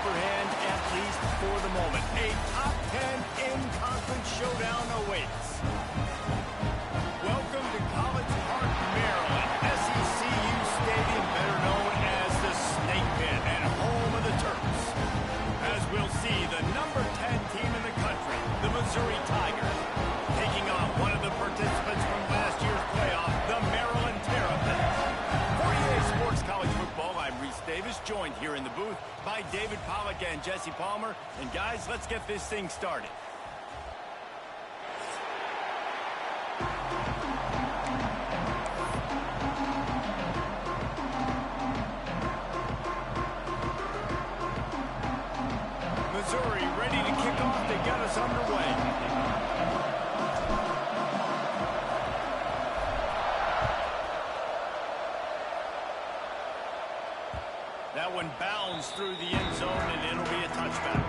upper hand, at least for the moment. A top 10 in-conference showdown awaits. Welcome to College Park, Maryland, SECU Stadium, better known as the Snake Pit and home of the Terps. As we'll see, the number 10 team in the country, the Missouri Tigers, taking on one of the participants from last year's playoff, the Maryland Terrapins. For EA Sports College Football, I'm Reese Davis, joined here in the booth by David Pollack and Jesse Palmer. And guys, let's get this thing started. Missouri ready to kick off. They got us underway. That one bounds through the end zone, and it'll be a touchback.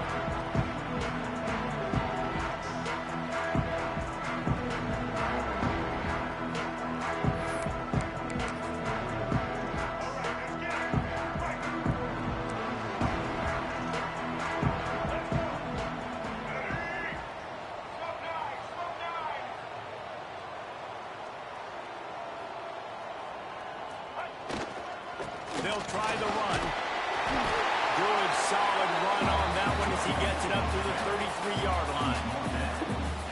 They'll try the run. Good, solid run on that one as he gets it up to the 33-yard line.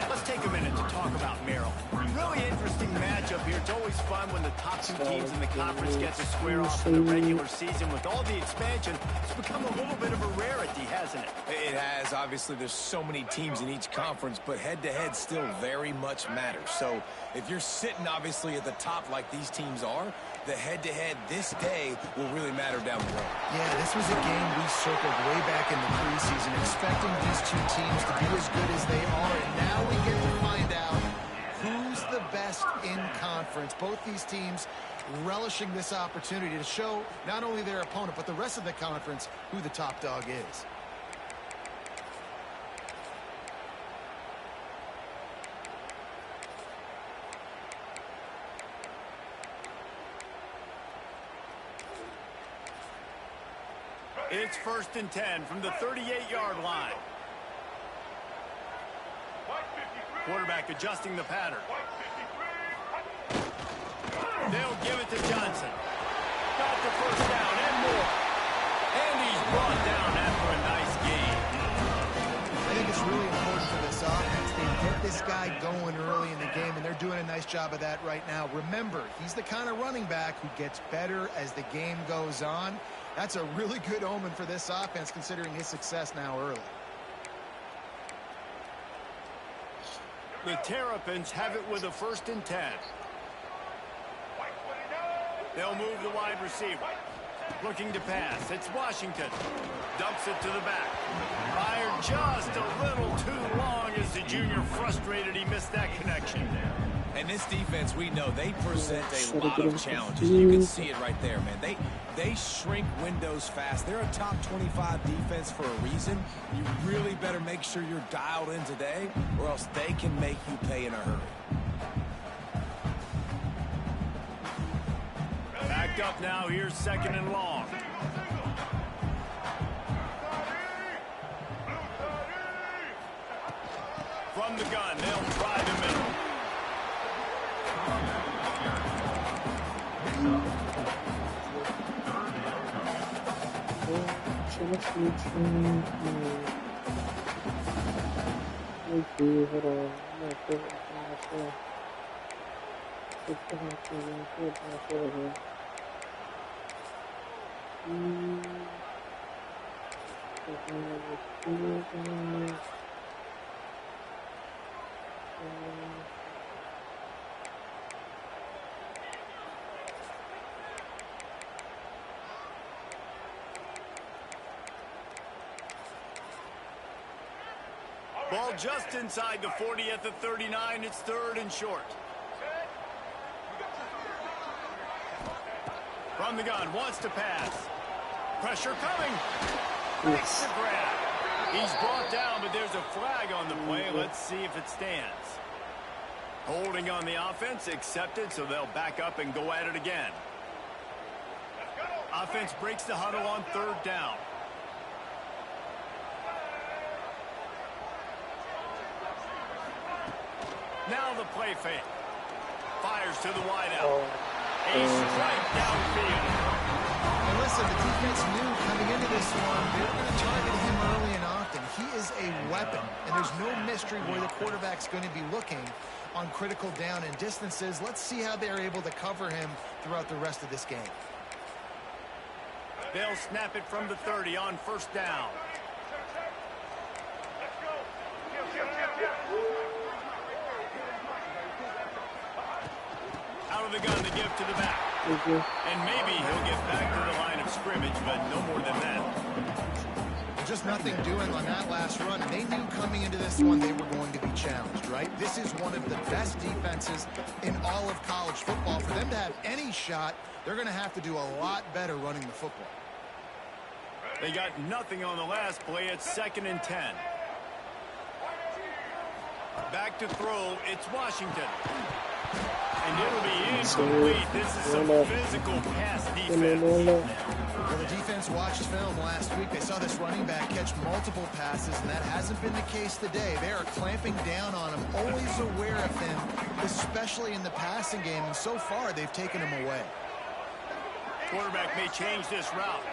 Let's take a minute to talk about Maryland. Really interesting matchup here. It's always fun when the top two teams in the conference get to square off in the regular season. With all the expansion, it's become a little bit of a rarity, hasn't it? It has. Obviously, there's so many teams in each conference, but head-to-head still very much matters. So if you're sitting, obviously, at the top like these teams are, the head-to-head this day will really matter down the road. Yeah, this was a game we circled way back in the preseason, expecting these two teams to be as good as they are, and now we get to find out who's the best in conference. Both these teams relishing this opportunity to show not only their opponent, but the rest of the conference who the top dog is. It's 1st and 10 from the 38-yard line. Quarterback adjusting the pattern. They'll give it to Johnson. Got the first down and more. And he's brought down after a nice game. I think it's really important for this offense. They get this guy going early in the game, and they're doing a nice job of that right now. Remember, he's the kind of running back who gets better as the game goes on. That's a really good omen for this offense, considering his success now early. The Terrapins have it with a 1st and 10. They'll move the wide receiver. Looking to pass. It's Washington. Dumps it to the back. Fired just a little too long as the junior frustrated he missed that connection. And this defense, we know, they present a lot of challenges. You can see it right there, man. They shrink windows fast. They're a top 25 defense for a reason. You really better make sure you're dialed in today, or else they can make you pay in a hurry. Backed up now. Here's 2nd and long. From the gun, they'll try the middle. Ball just inside the 40 at the 39. It's 3rd and short. From the gun, wants to pass. Pressure coming. Makes the grab. He's brought down, but there's a flag on the play. Let's see if it stands. Holding on the offense, accepted, so they'll back up and go at it again. Offense breaks the huddle on 3rd down. Now the play fake. Fires to the wideout. A strike downfield. And listen, the defense knew coming into this one, they were going to target him early and often. He is a weapon, and there's no mystery where the quarterback's going to be looking on critical down and distances. Let's see how they're able to cover him throughout the rest of this game. They'll snap it from the 30 on first down. Out of the gun to give to the back. And maybe he'll get back to the line of scrimmage, but no more than that. Just nothing doing on that last run. They knew coming into this one they were going to be challenged, right? This is one of the best defenses in all of college football. For them to have any shot, they're going to have to do a lot better running the football. They got nothing on the last play. It's 2nd and 10. Back to throw. It's Washington. And it'll be incomplete. This is some physical pass defense. Well, the defense watched film last week. They saw this running back catch multiple passes, and that hasn't been the case today. They are clamping down on him, always aware of him, especially in the passing game, and so far they've taken him away. Quarterback may change this route.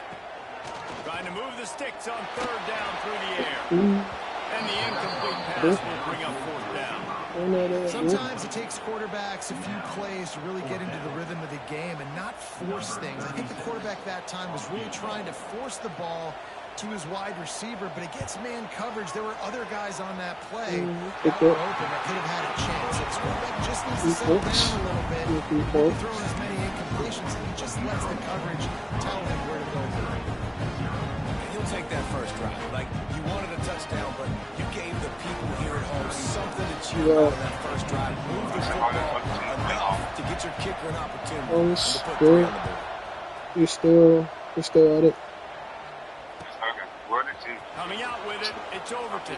Trying to move the sticks on 3rd down through the air. And the incomplete pass will bring up 4th down. Sometimes it takes quarterbacks a few plays to really get into the rhythm of the game and not force things. I think the quarterback that time was really trying to force the ball to his wide receiver, but against man coverage, there were other guys on that play that were open that could have had a chance. So this quarterback just needs to settle down a little bit, throwing as many incompletions, and he just lets the coverage tell him where to go. He'll take that first drive. Like, you wanted a touchdown, but you gave the people here at home something to cheer on that first drive. Move the football enough to get your kicker an opportunity to put 3 on the board. You're still at it. Coming out with it, it's Overton.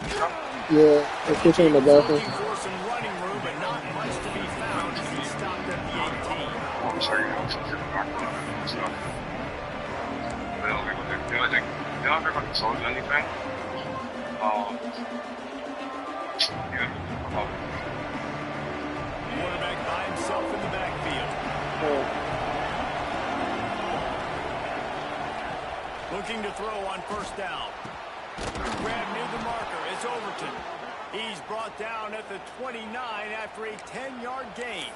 Yeah, it's pitching in the bathroom. Looking for some running room, but not much to be found as he stopped at the 18. I'm sorry, they don't ever fucking sold anything. Quarterback by himself in the backfield. Looking to throw on first down. Grab near the marker. It's Overton. He's brought down at the 29 after a 10-yard gain.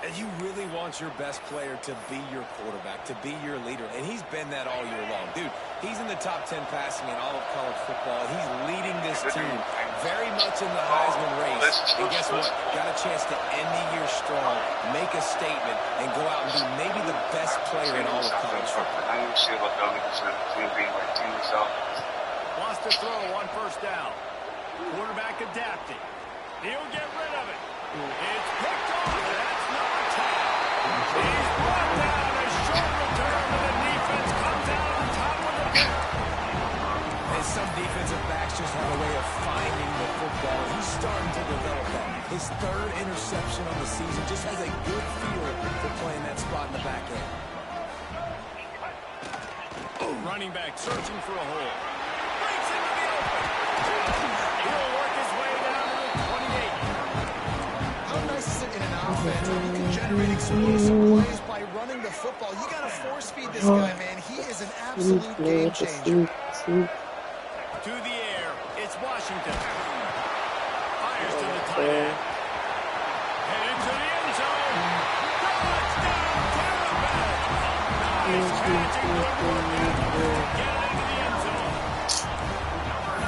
And you really want your best player to be your quarterback, to be your leader. And he's been that all year long. Dude, he's in the top 10 passing in all of college football. He's leading this team very much in the Heisman race. And guess what? Got a chance to end the year strong, make a statement, and go out and be maybe the best player in all of college football. I didn't see about them because it's being like team itself. Wants to throw on first down. Quarterback adapting. He'll get rid of it. It's picked off. That's number 10. He's brought down a short return, and the defense comes out on top with the pick. And some defensive backs just have a way of finding the football. He's starting to develop that. His 3rd interception on the season just has a good feel for playing that spot in the back end. Running back searching for a hole. Breaks into the open. He'll work his way down to the 28. How nice is it in an offense where you can generate explosive plays by running the football? You got to force feed this guy, man. He is an absolute game changer. To the air, it's Washington. Fires to the tight end. Headed to the end zone. Touchdown, Tampa Bay. Nice catch and good work. Get it into the end zone.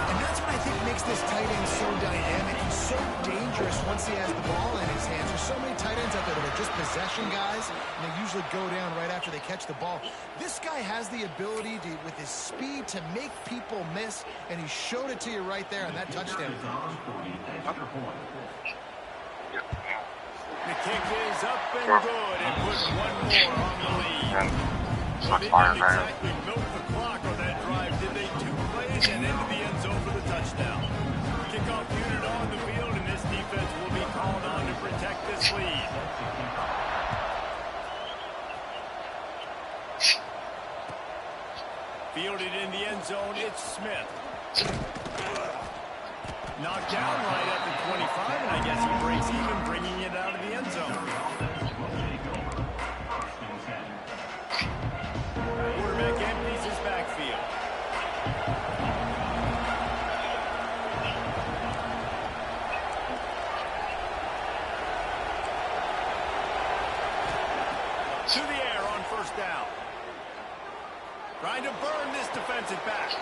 And that's what I think makes this tight end so dynamic. He's so dangerous once he has the ball in his hands. There's so many tight ends out there that are just possession guys, and they usually go down right after they catch the ball. This guy has the ability to, with his speed, to make people miss, and he showed it to you right there on that touchdown. The kick is up and good, and puts one more on the lead. Well, they didn't exactly milk the clock on that drive, did they? 2 plays and into the end zone for the touchdown. Kickoff unit on the field, and this defense will be called on to protect this lead. Fielded in the end zone, it's Smith. Knocked down right at the 25, and I guess he breaks even, bringing it out of the end zone. Quarterback empties his backfield. To the air on first down. Trying to burn this defensive back.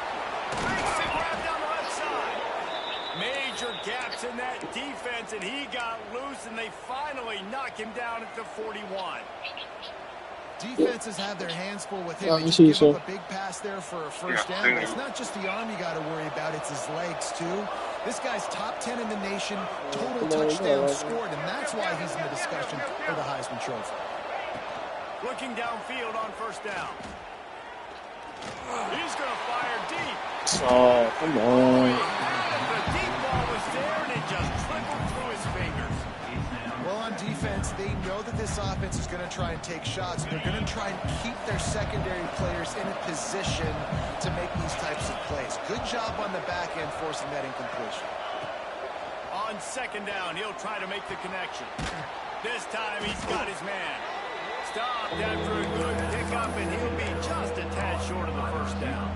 Makes the grab down the left side. Major gaps in that defense, and he got loose, and they finally knock him down at the 41. Defenses have their hands full with him. Yeah, They just give up a big pass there for a first down. But it's not just the arm you got to worry about, it's his legs, too. This guy's top 10 in the nation, total touchdowns scored, and that's why he's in the discussion for the Heisman Trophy. Looking downfield on first down. He's going to fire deep. Oh, come on. The deep ball was there, and it just trickled through his fingers. Well, on defense, they know that this offense is going to try and take shots. They're going to try and keep their secondary players in a position to make these types of plays. Good job on the back end forcing that incompletion. On second down, he'll try to make the connection. This time, he's got his man. Stopped after a good pickup, and he'll be just a tad short of the first down.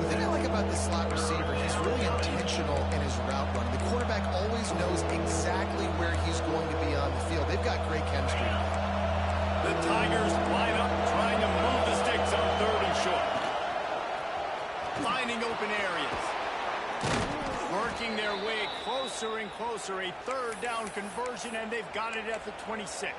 The thing I like about this slot receiver, he's really intentional in his route running. The quarterback always knows exactly where he's going to be on the field. They've got great chemistry. The Tigers line up, trying to move the sticks on third and short. Finding open areas. Working their way closer and closer. A third down conversion, and they've got it at the 26.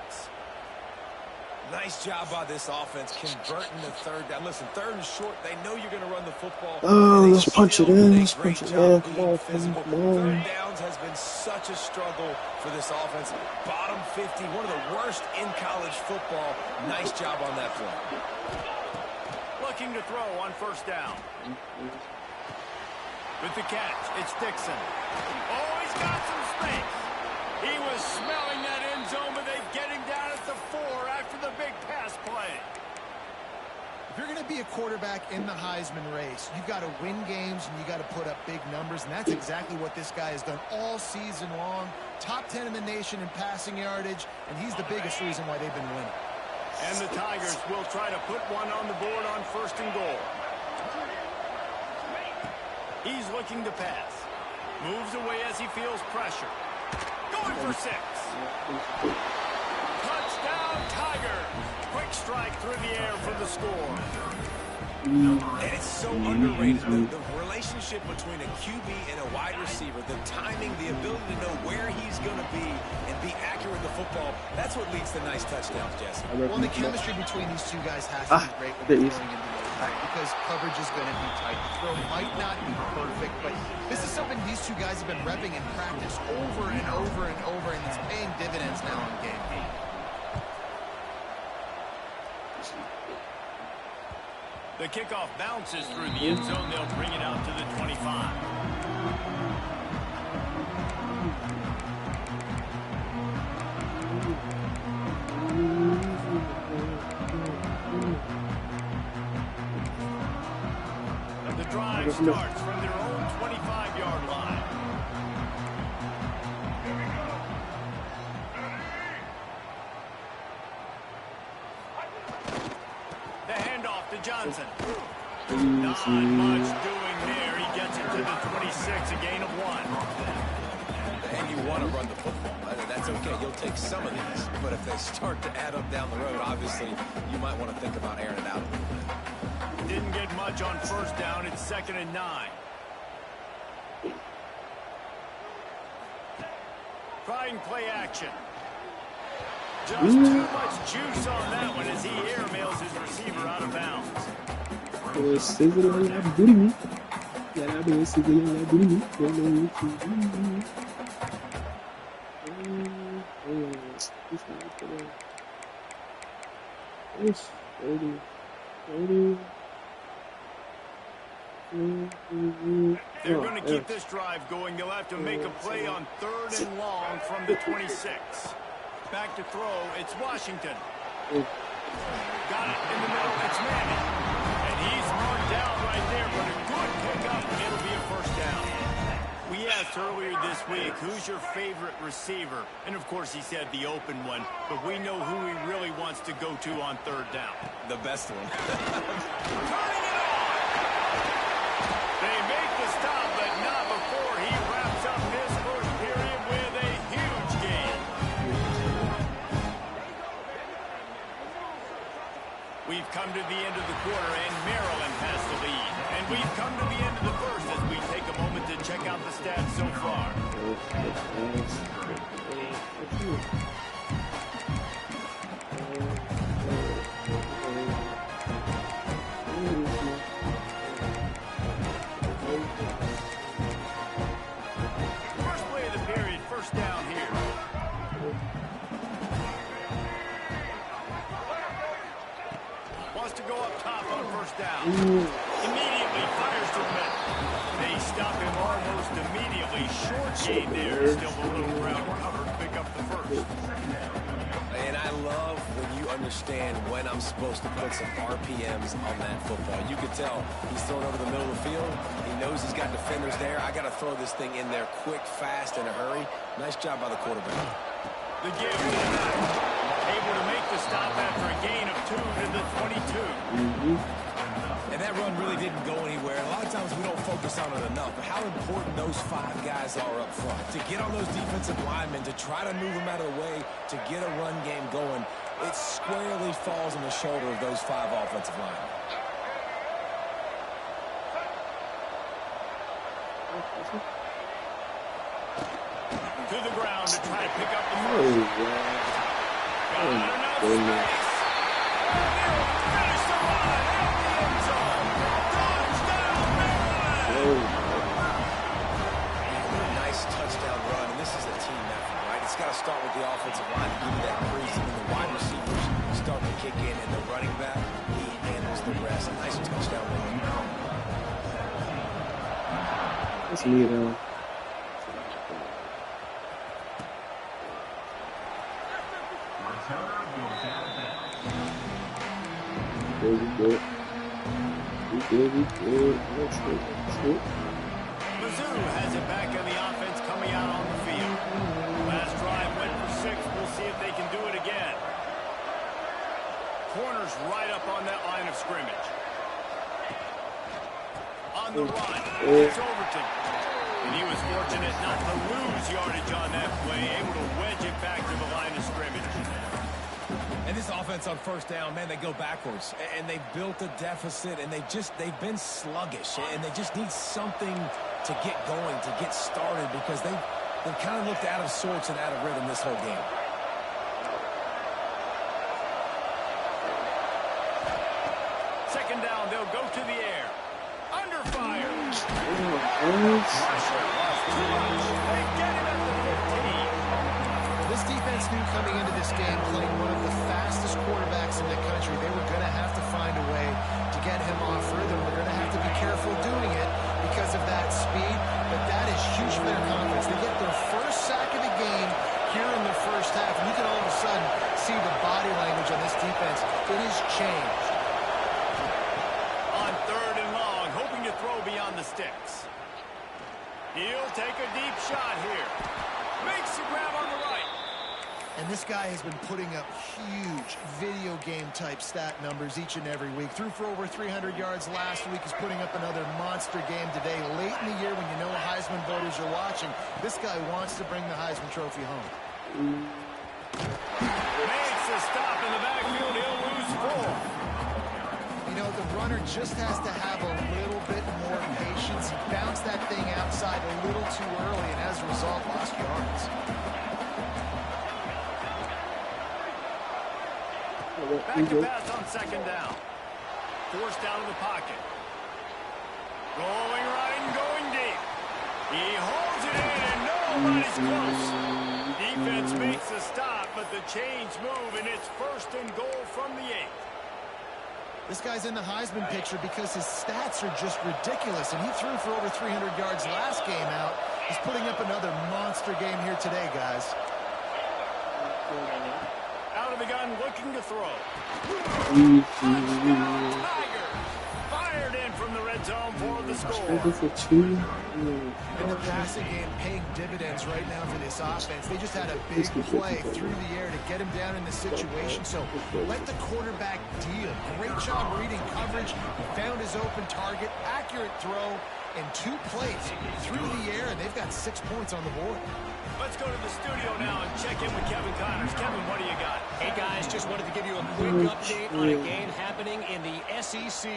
Nice job by this offense converting the third down. Listen, third and short, they know you're going to run the football. Oh, let's punch it in. Let's punch it in. Come on, come on. Third downs has been such a struggle for this offense. Bottom 50, one of the worst in college football. Nice job on that play. Looking to throw on first down. With the catch, it's Dixon. Oh, he's got some space. He was smelling that end zone, but they get him down at the 4 after the big pass play. If you're going to be a quarterback in the Heisman race, you've got to win games and you got to put up big numbers, and that's exactly what this guy has done all season long. Top 10 in the nation in passing yardage, and he's the biggest reason why they've been winning. And the Tigers will try to put one on the board on first and goal. He's looking to pass. Moves away as he feels pressure. Going for 6. Touchdown, Tigers. Quick strike through the air for the score. And it's so underrated. The relationship between a QB and a wide receiver, the timing, the ability to know where he's going to be and be accurate with the football, that's what leads to nice touchdowns, Jesse. Well, the chemistry between these two guys has to be great when they're going into the attack because coverage is going to be tight. The throw might not be perfect, but this is something these two guys have been repping in practice over and over and over, and it's paying dividends now in game. The kickoff bounces through the end zone. They'll bring it out to the 25. The drive starts from their own 25-yard line. The handoff to Johnson. Not much doing there. He gets it to the 26, a gain of 1. And you want to run the football. That's okay. You'll take some of these. But if they start to add up down the road, obviously, you might want to think about airing it out a little bit. Didn't get much on first down. It's 2nd and 9. Trying play action. Just too much juice on that one as he airmails his receiver out of bounds. They're going to keep this drive going. They'll have to make a play on 3rd and long from the 26. Back to throw. It's Washington. Got it in the middle. It's Manning. And he's marked down right there, but a good pickup. It'll be a first down. We asked earlier this week, who's your favorite receiver? And, of course, he said the open one. But we know who he really wants to go to on third down. The best one. Turning it on! They make the stop, but not before he wraps up his first period with a huge gain. We've come to the end of the quarter, and Maryland has the lead. And we've come to the end of the first as we take a moment to check out the stats so far. First play of the period, first down here. Wants to go up top on first down. Immediately fires to the middle. They stop him almost immediately. Short gain there. Still a little ground cover to pick up the first. And I love when you understand when I'm supposed to put some RPMs on that football. You can tell he's throwing over the middle of the field. He knows he's got defenders there. I got to throw this thing in there quick, fast, in a hurry. Nice job by the quarterback. The give to the back. Able to make the stop after a gain of 2 to the 22. And that run really didn't go anywhere. A lot of times we don't focus on it enough, but how important those 5 guys are up front. To get on those defensive linemen, to try to move them out of the way, to get a run game going, it squarely falls on the shoulder of those 5 offensive linemen. To the ground to try to pick up the first. Got enough space. Finish the line out the end zone. Touchdown, Maryland! Nice touchdown run, and this is a team effort, right? It's got to start with the offensive line to give you that crease, and then the wide receivers start to kick in, and the running back, he handles the rest. A nice touchdown run. That's me, though. We good. That's good. Mizzou has it back on the offense coming out on the field. Last drive went for 6. We'll see if they can do it again. Corners right up on that line of scrimmage. On the run, it's Overton. And he was fortunate not to lose yardage on that play, able to wedge it back to the line of scrimmage. And this offense on first down, man, they go backwards. And they built a deficit, and they've been sluggish. And they just need something to get going, to get started, because they've kind of looked out of sorts and out of rhythm this whole game. Second down, they'll go to the air. Under fire. Pressure was too much. They get it at the 15. This defense knew coming into this game, playing one of the fastest quarterbacks in the country, they were going to have to find a way to get him off rhythm. We're going to have to be careful doing it because of that speed, but that is huge for their confidence. They get their first sack of the game here in the first half, and you can all of a sudden see the body language on this defense. It has changed. On third and long, hoping to throw beyond the sticks. He'll take a deep shot here. Makes the grab on the right. And this guy has been putting up huge video game type stat numbers each and every week. Threw for over 300 yards last week. He's putting up another monster game today. Late in the year when you know Heisman voters are watching, this guy wants to bring the Heisman Trophy home. Makes a stop in the backfield. He'll lose 4. You know, the runner just has to have a little bit more patience. He bounced that thing outside a little too early, and as a result, lost yards. Back to pass on second down. Forced out of the pocket. Going right and going deep. He holds it in, and nobody's close. Defense makes a stop, but the chains move, and it's first and goal from the 8. This guy's in the Heisman picture because his stats are just ridiculous, and he threw for over 300 yards last game out. He's putting up another monster game here today, guys. Out of the gun, looking to throw. Touchdown, Tigers! Fired in from the red red zone for the score. For 2. And the passing game paying dividends right now for this offense. They just had a big play through the air to get him down in the situation. So let the quarterback deal. Great job reading coverage. He found his open target. Accurate throw. And 2 plays through the air, and they've got 6 points on the board. Let's go to the studio now and check in with Kevin Connors. Kevin, what do you got? Hey, guys, just wanted to give you a quick update on a game happening in the SEC.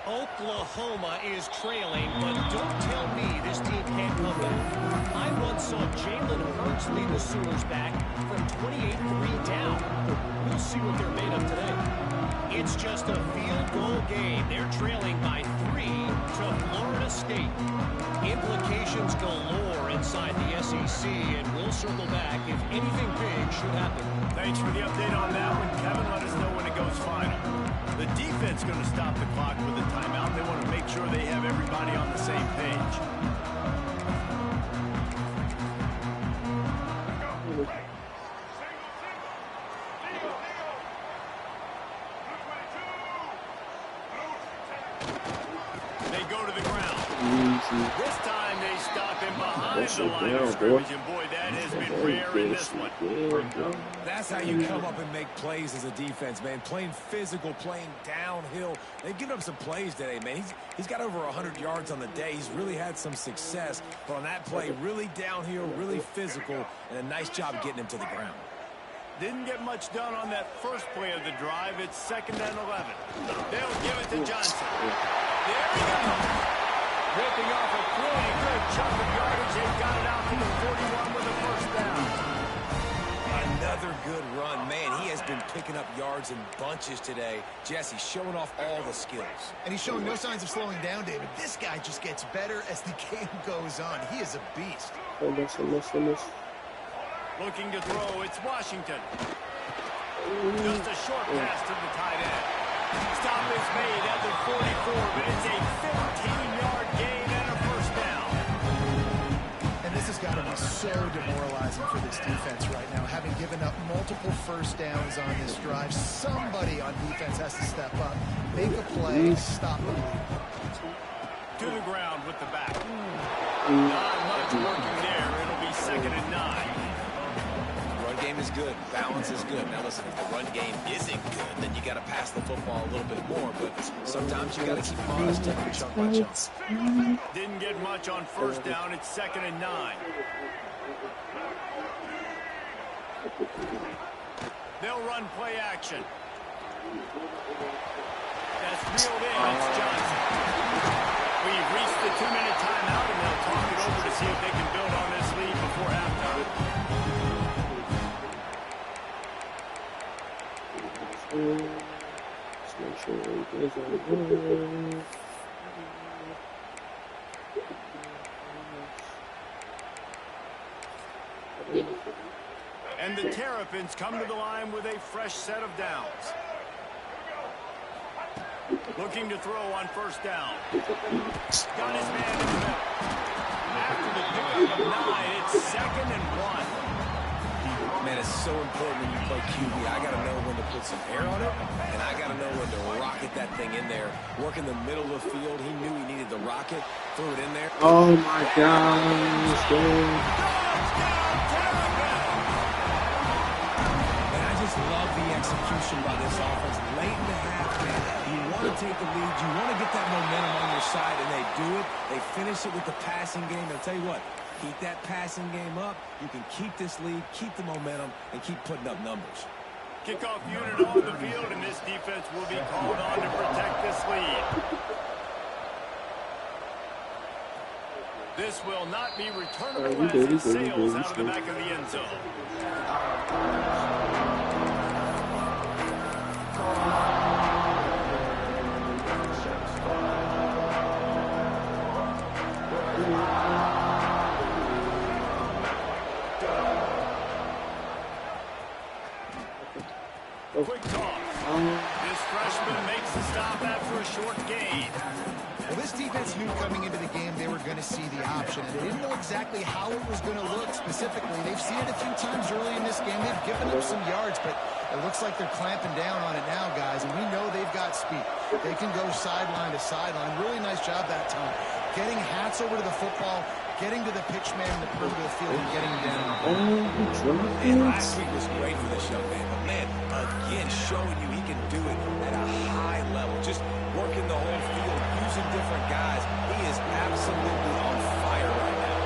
Oklahoma is trailing, but don't tell me this team can't come back. I once saw Jalen Hurts lead the Sooners back from 28-3 down. We'll see what they're made of today. It's just a field goal game. They're trailing by 3 to Florida State. Implications galore inside the SEC, and we'll circle back if anything big should happen. Thanks for the update on that one, Kevin. Let us know when it goes final. The defense going to stop the clock with a timeout. They want to make sure they have everybody on the same page. They go to the ground. This time they stop him behind the line of scrimmage, and boy, that has been rare in this one. That's how you come up and make plays as a defense, man. Playing physical, playing downhill. They've given up some plays today, man. He's got over 100 yards on the day. He's really had some success. But on that play, really downhill, really physical, and a nice job getting him to the ground. Didn't get much done on that first play of the drive. It's 2nd and 11. They'll give it to Johnson. There he goes. Ripping off a pretty good chunk of yardage. They've got it out to the 41 with a first down. Another good run. Man, he has been picking up yards in bunches today. Jesse showing off all the skills. And he's showing no signs of slowing down, David. This guy just gets better as the game goes on. He is a beast. Looking to throw, it's Washington. Just a short pass to the tight end. Stop is made at the 44, but it's a 15-yard gain and a first down. And this has got to be so demoralizing for this defense right now. Having given up multiple first downs on this drive, somebody on defense has to step up, make a play, stop the lead. To the ground with the back. Not much working there. It'll be 2nd and 9. Game is good. Balance is good. Now listen, if the run game isn't good, then you got to pass the football a little bit more. But sometimes you got to keep them honest, take them chunk by chunk. Didn't get much on first down. It's 2nd and 9. They'll run play action. That's reeled in. It's Johnson. We've reached the 2-minute timeout, and they'll talk it over to see if they can build on this lead before halftime. Just make sure everything's on the board. And the Terrapins come to the line with a fresh set of downs. Looking to throw on first down. Got his man in the middle. After the pickup of 9, it's 2nd and 1. Man, it's so important when you play QB. I got to know when to put some air on it, and I got to know when to rocket that thing in there. Work in the middle of the field. He knew he needed the rocket. Threw it in there. Oh, my gosh. And I just love the execution by this offense. Late in the half, man, you want to take the lead. You want to get that momentum on your side, and they do it. They finish it with the passing game. I'll tell you what. Keep that passing game up. You can keep this lead, keep the momentum, and keep putting up numbers. Kickoff unit on the field, and this defense will be called on to protect this lead. This will not be returnable as it sails out of the back of the end zone. Quick toss. This freshman makes the stop after a short gain. Well, this defense knew coming into the game they were going to see the option, and they didn't know exactly how it was going to look specifically. They've seen it a few times early in this game. They've given up some yards, but It looks like they're clamping down on it now, guys, and we know they've got speed. They can go sideline to sideline. Really nice job that time. Getting hats over to the football, getting to the pitch man in the perimeter of the field, and getting him down. And last week was great for this young man. But, man, again, showing you he can do it at a high level. Just working the whole field, using different guys. He is absolutely on fire right now.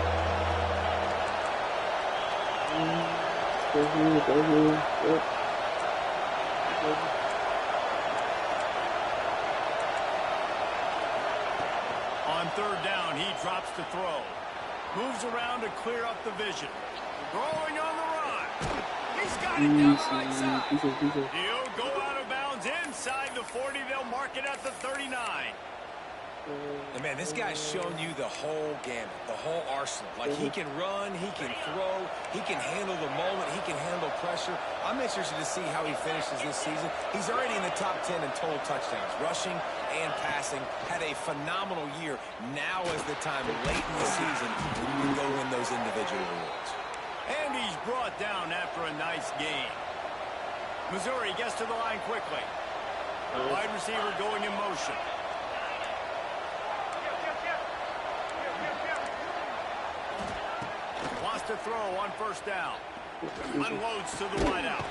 On third down, he drops to throw. Moves around to clear up the vision. Throwing on the run. He's got it down the right side. He'll go out of bounds inside the 40. They'll mark it at the 39. And, man, this guy's shown you the whole gamut, the whole arsenal. Like, he can run, he can throw, he can handle the moment, he can handle pressure. I'm interested to see how he finishes this season. He's already in the top 10 in total touchdowns, rushing and passing. Had a phenomenal year. Now is the time late in the season when you can go win those individual awards. And he's brought down after a nice gain. Missouri gets to the line quickly. Wide receiver going in motion. Wants to throw on first down. Unloads to the wideout.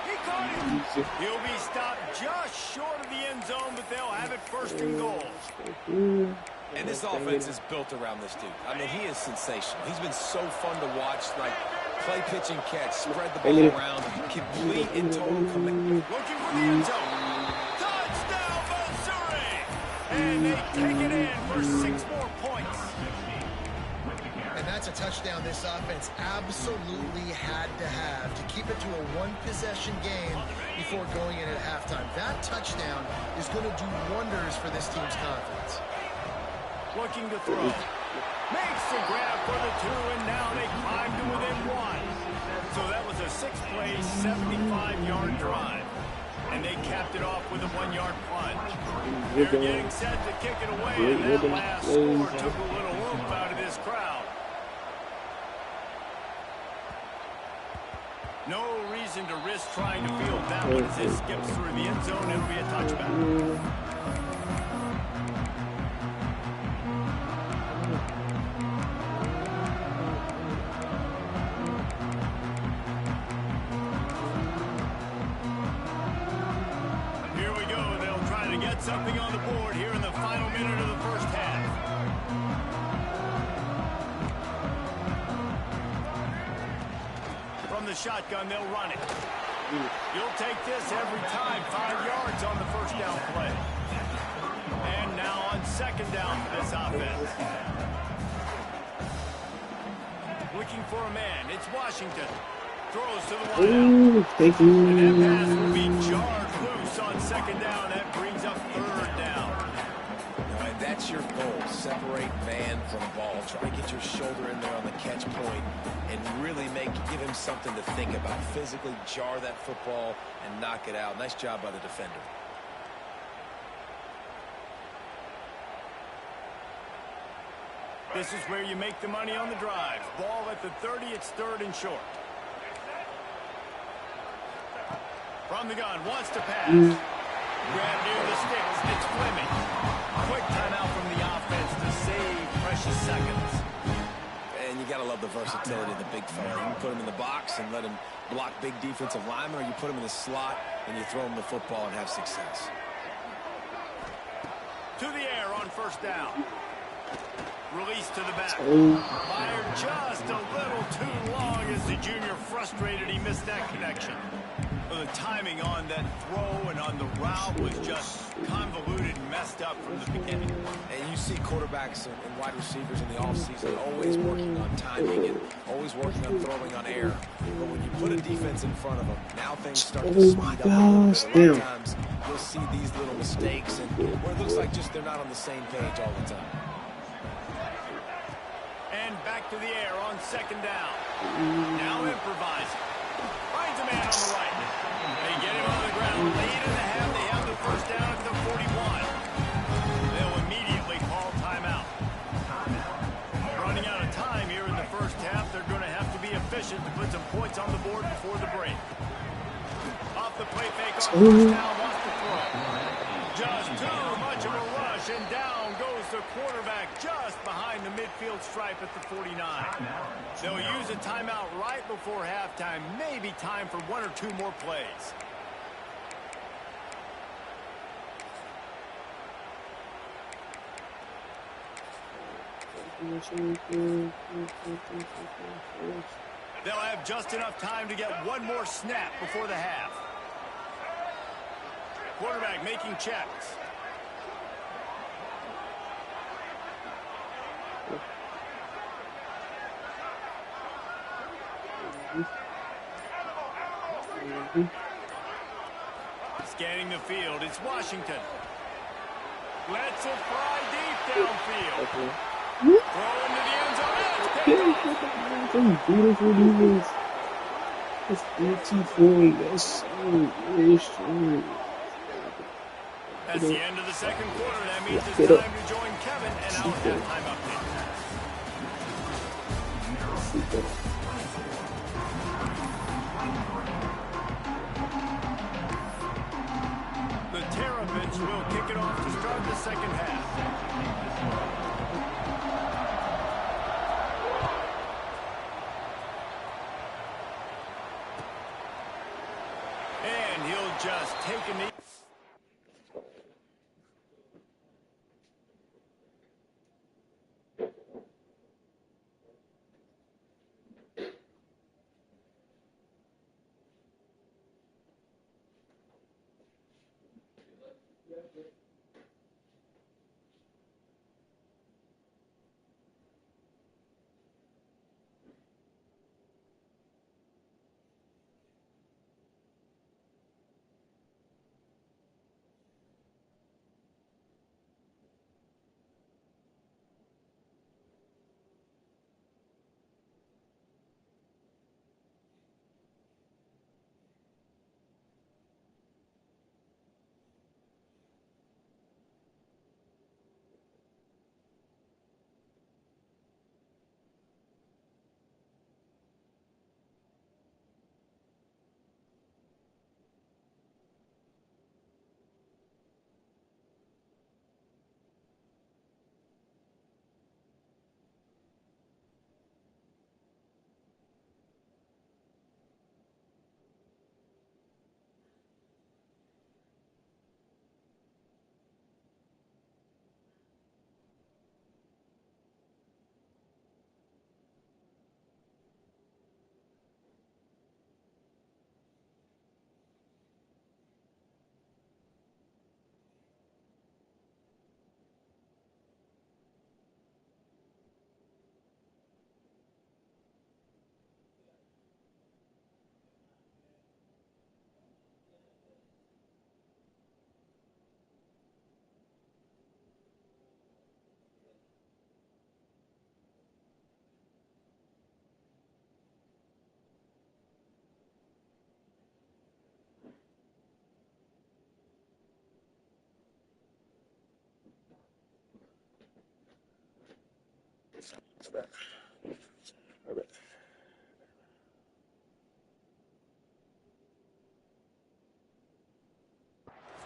He caught him. He'll be stopped just short of the end zone, but they'll have it first and goal. And this offense is built around this dude. I mean, he is sensational. He's been so fun to watch, like play, pitch, and catch, spread the ball around, complete and total command. Looking for the end zone. Touchdown, Missouri! And they kick it in for 6 more points. And that's a touchdown this offense absolutely had to have to keep it to a one-possession game before going in at halftime. That touchdown is going to do wonders for this team's confidence. Looking to throw. Makes the grab for the 2, and now they climb to within 1. So that was a 6-play, 75-yard drive. And they capped it off with a 1-yard plunge. They're getting set to kick it away, and that last score took a little oomph out of this crowd. No reason to risk trying to field that one as it skips through the end zone. It'll be a touchback. Here we go. They'll try to get something on the board here in the final minute of the first half. From the shotgun, they'll run it. You'll take this every time. 5 yards on the first down play. And now on second down for this offense. Looking for a man. It's Washington. Throws to the wideout. Thank you. And that pass will be jarred loose on second down. That brings up third down. And that's your goal. Separate man from ball. Try to get your shoulder in there on the catch point and really give him something to think about. Physically jar that football and knock it out. Nice job by the defender. This is where you make the money on the drive. Ball at the 30. It's third and short. From the gun, wants to pass. Grab near the sticks. It's Fleming. Quick timeout from the offense to save precious seconds. And you got to love the versatility of the big fella. You can put him in the box and let him block big defensive linemen, or you put him in the slot and you throw him the football and have success. To the air on first down. Release to the back. Fired just a little too long as the junior frustrated. He missed that connection. The timing on that throw and on the route was just convoluted and messed up from the beginning. And you see quarterbacks and wide receivers in the offseason always working on timing and always working on throwing on air. But when you put a defense in front of them, now things start to speed up a little bit. A lot of times you'll see these little mistakes and where it looks like just they're not on the same page all the time. And back to the air on second down. Now improvising. Finds a man on the right. They get him on the ground. Late in the half, they have the first down at the 41. They'll immediately call timeout. Running out of time here in the first half. They're going to have to be efficient to put some points on the board before the break. First down wants to throw. Just too much of a rush, and down goes the quarterback just behind the midfield stripe at the 49. They'll use a timeout right before halftime. Maybe time for one or two more plays. They'll have just enough time to get one more snap before the half. Quarterback making checks. Scanning the field, it's Washington. Lets it fly deep downfield. Throw into the end zone. Beautiful defense. It's beautiful. Yes, That's the end of the second quarter. That means it's time to join Kevin and our halftime update. The Terrapins will kick it off to start the second half. And he'll just take a knee.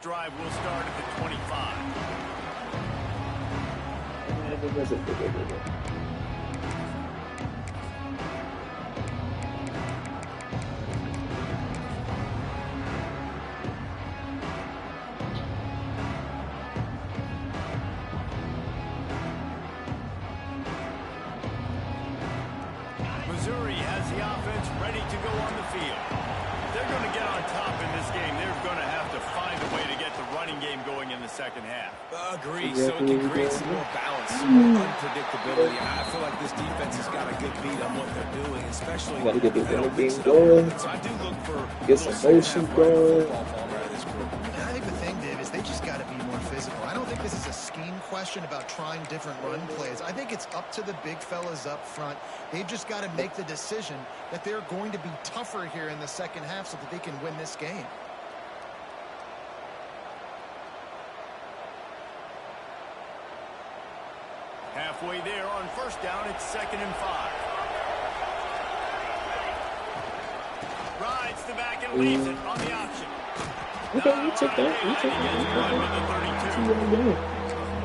Drive will start at the 25. Missouri has the offense ready to go on the field. They're going to get on top in this game. They're going to have to find a way to get the running game going in the second half. Agree, so it can create some more balance, some more unpredictability. I feel like this defense has got a good beat on what they're doing, especially gotta get the running game going. going. So I do look for Get some motion going. I think the thing, Dave, is they just got to be more physical. I don't think this is a scheme question about trying different run plays. I think it's up to the big fellas up front. They've just got to make the decision that they're going to be tougher here in the second half so that they can win this game. Halfway there on first down, it's 2nd and 5. Rides the back and leaves it on the option. Okay, we took that. We took that.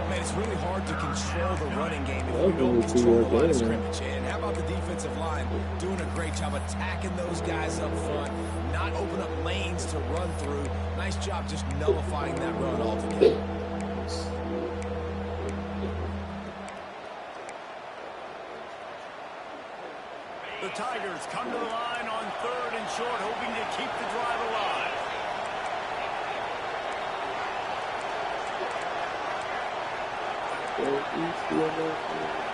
Man, it's really hard to control the running game if I'll you don't give it control the 2 line of yard gain. scrimmage. And how about the defensive line doing a great job attacking those guys up front, not open up lanes to run through. Nice job just nullifying that run altogether. The Tigers come to the line on 3rd and short, hoping to keep the drive alive. Go east,